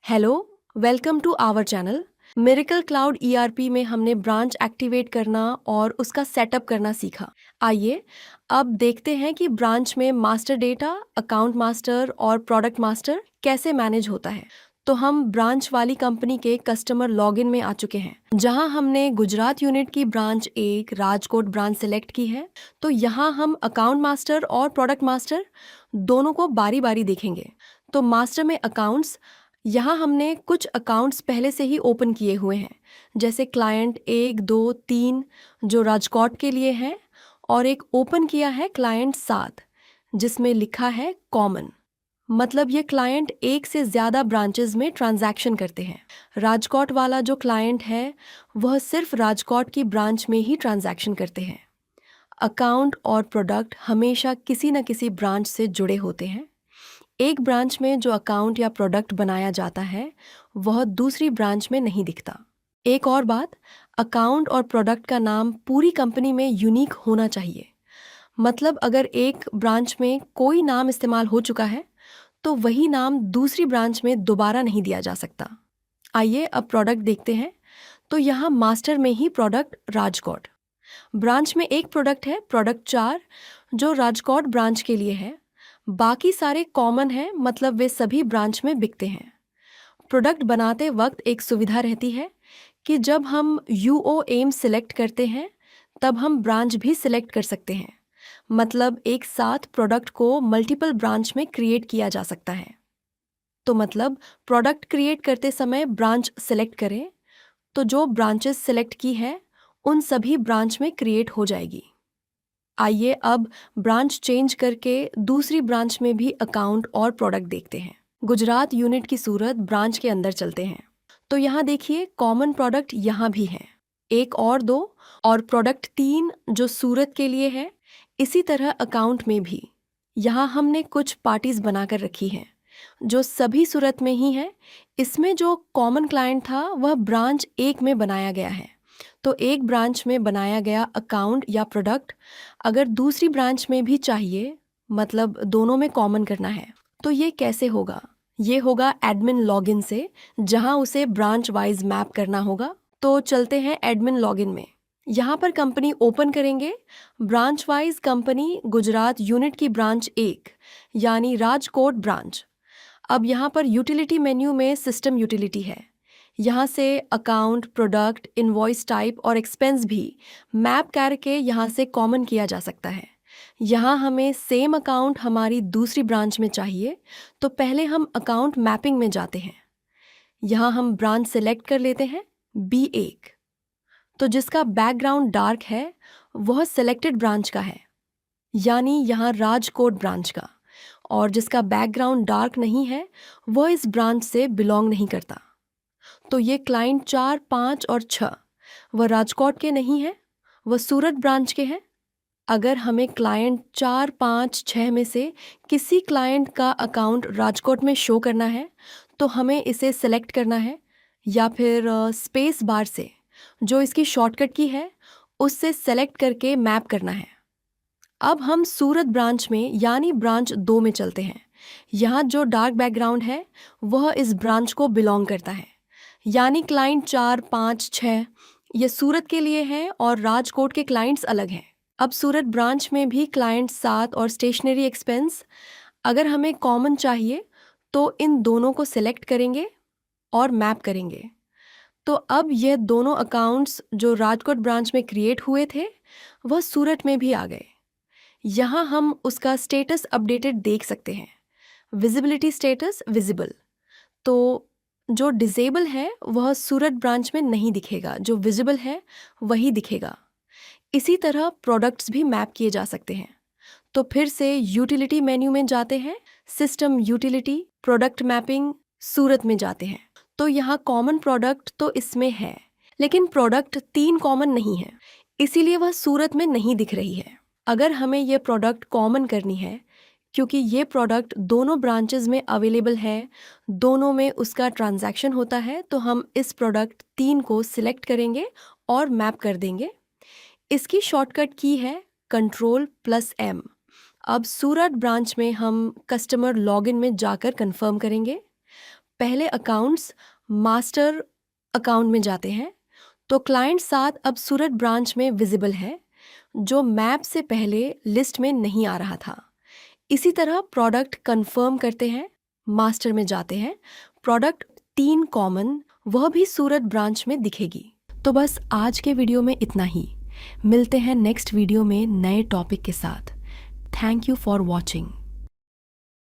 Hello, welcome to our channel. Miracle cloud ERP में हमने branch activate करना और उसका सेटअप करना सीखा। आइए अब देखते हैं कि ब्रांच में मास्टर डेटा, अकाउंट मास्टर और प्रोडक्ट मास्टर कैसे मैनेज होता है। तो हम ब्रांच वाली कंपनी के कस्टमर लॉगिन में आ चुके हैं, जहां हमने गुजरात यूनिट की ब्रांच 1 राजकोट ब्रांच सेलेक्ट की है। तो यहाँ हम अकाउंट मास्टर और प्रोडक्ट मास्टर दोनों को बारी बारी देखेंगे। तो मास्टर में अकाउंट्स, यहाँ हमने कुछ अकाउंट्स पहले से ही ओपन किए हुए हैं, जैसे क्लाइंट 1, 2, 3 जो राजकोट के लिए है, और एक ओपन किया है क्लाइंट 7 जिसमें लिखा है कॉमन। मतलब ये क्लाइंट एक से ज़्यादा ब्रांचेस में ट्रांजैक्शन करते हैं। राजकोट वाला जो क्लाइंट है वह सिर्फ राजकोट की ब्रांच में ही ट्रांजैक्शन करते हैं। अकाउंट और प्रोडक्ट हमेशा किसी न किसी ब्रांच से जुड़े होते हैं। एक ब्रांच में जो अकाउंट या प्रोडक्ट बनाया जाता है वह दूसरी ब्रांच में नहीं दिखता। एक और बात, अकाउंट और प्रोडक्ट का नाम पूरी कंपनी में यूनिक होना चाहिए। मतलब अगर एक ब्रांच में कोई नाम इस्तेमाल हो चुका है तो वही नाम दूसरी ब्रांच में दोबारा नहीं दिया जा सकता। आइए अब प्रोडक्ट देखते हैं। तो यहाँ मास्टर में ही प्रोडक्ट राजकोट ब्रांच में एक प्रोडक्ट है, प्रोडक्ट 4 जो राजकोट ब्रांच के लिए है। बाकी सारे कॉमन हैं, मतलब वे सभी ब्रांच में बिकते हैं। प्रोडक्ट बनाते वक्त एक सुविधा रहती है कि जब हम यूओ एम सिलेक्ट करते हैं तब हम ब्रांच भी सिलेक्ट कर सकते हैं। मतलब एक साथ प्रोडक्ट को मल्टीपल ब्रांच में क्रिएट किया जा सकता है। तो मतलब प्रोडक्ट क्रिएट करते समय ब्रांच सिलेक्ट करें तो जो ब्रांचेस सिलेक्ट की है उन सभी ब्रांच में क्रिएट हो जाएगी। आइए अब ब्रांच चेंज करके दूसरी ब्रांच में भी अकाउंट और प्रोडक्ट देखते हैं। गुजरात यूनिट की सूरत ब्रांच के अंदर चलते हैं। तो यहाँ देखिए कॉमन प्रोडक्ट यहाँ भी है, 1 और 2, और प्रोडक्ट 3 जो सूरत के लिए है। इसी तरह अकाउंट में भी यहाँ हमने कुछ पार्टीज बनाकर रखी हैं जो सभी सूरत में ही है। इसमें जो कॉमन क्लाइंट था वह ब्रांच 1 में बनाया गया है। तो एक ब्रांच में बनाया गया अकाउंट या प्रोडक्ट अगर दूसरी ब्रांच में भी चाहिए, मतलब दोनों में कॉमन करना है, तो ये कैसे होगा? ये होगा एडमिन लॉगिन से, जहां उसे ब्रांच वाइज मैप करना होगा। तो चलते हैं एडमिन लॉगिन में। यहाँ पर कंपनी ओपन करेंगे। Branch wise company Gujarat unit की ब्रांच 1 यानी राजकोट ब्रांच। अब यहाँ पर यूटिलिटी मेन्यू में सिस्टम यूटिलिटी है। यहाँ से अकाउंट, प्रोडक्ट, इनवॉइस टाइप और एक्सपेंस भी मैप करके यहाँ से कॉमन किया जा सकता है। यहाँ हमें सेम अकाउंट हमारी दूसरी ब्रांच में चाहिए, तो पहले हम अकाउंट मैपिंग में जाते हैं। यहाँ हम ब्रांच सेलेक्ट कर लेते हैं B1, तो जिसका बैकग्राउंड डार्क है वह सेलेक्टेड ब्रांच का है, यानी यहाँ राजकोट ब्रांच का। और जिसका बैकग्राउंड डार्क नहीं है वह इस ब्रांच से बिलोंग नहीं करता। तो ये क्लाइंट 4, 5 और 6 वह राजकोट के नहीं है, वह सूरत ब्रांच के हैं। अगर हमें क्लाइंट 4, 5, 6 में से किसी क्लाइंट का अकाउंट राजकोट में शो करना है तो हमें इसे सेलेक्ट करना है, या फिर स्पेस बार से जो इसकी शॉर्टकट की है उससे सेलेक्ट करके मैप करना है। अब हम सूरत ब्रांच में यानी ब्रांच 2 में चलते हैं। यहाँ जो डार्क बैकग्राउंड है वह इस ब्रांच को बिलोंग करता है, यानी क्लाइंट 4, 5, 6 ये सूरत के लिए हैं और राजकोट के क्लाइंट्स अलग हैं। अब सूरत ब्रांच में भी क्लाइंट 7 और स्टेशनरी एक्सपेंस अगर हमें कॉमन चाहिए तो इन दोनों को सेलेक्ट करेंगे और मैप करेंगे। तो अब यह दोनों अकाउंट्स जो राजकोट ब्रांच में क्रिएट हुए थे वह सूरत में भी आ गए। यहाँ हम उसका स्टेटस अपडेटेड देख सकते हैं। विजिबिलिटी स्टेटस विजिबल, तो जो डिसेबल है वह सूरत ब्रांच में नहीं दिखेगा, जो विजिबल है वही दिखेगा। इसी तरह प्रोडक्ट्स भी मैप किए जा सकते हैं। तो फिर से यूटिलिटी मेन्यू में जाते हैं, सिस्टम यूटिलिटी, प्रोडक्ट मैपिंग, सूरत में जाते हैं। तो यहाँ कॉमन प्रोडक्ट तो इसमें है, लेकिन प्रोडक्ट 3 कॉमन नहीं है, इसीलिए वह सूरत में नहीं दिख रही है। अगर हमें यह प्रोडक्ट कॉमन करनी है, क्योंकि ये प्रोडक्ट दोनों ब्रांचेस में अवेलेबल है, दोनों में उसका ट्रांजैक्शन होता है, तो हम इस प्रोडक्ट 3 को सिलेक्ट करेंगे और मैप कर देंगे। इसकी शॉर्टकट की है Ctrl+M। अब सूरत ब्रांच में हम कस्टमर लॉगिन में जाकर कंफर्म करेंगे। पहले अकाउंट्स मास्टर अकाउंट में जाते हैं, तो क्लाइंट 7 अब सूरत ब्रांच में विजिबल है, जो मैप से पहले लिस्ट में नहीं आ रहा था। इसी तरह प्रोडक्ट कंफर्म करते हैं, मास्टर में जाते हैं, प्रोडक्ट 3 कॉमन, वह भी सूरत ब्रांच में दिखेगी। तो बस आज के वीडियो में इतना ही। मिलते हैं नेक्स्ट वीडियो में नए टॉपिक के साथ। Thank you for watching.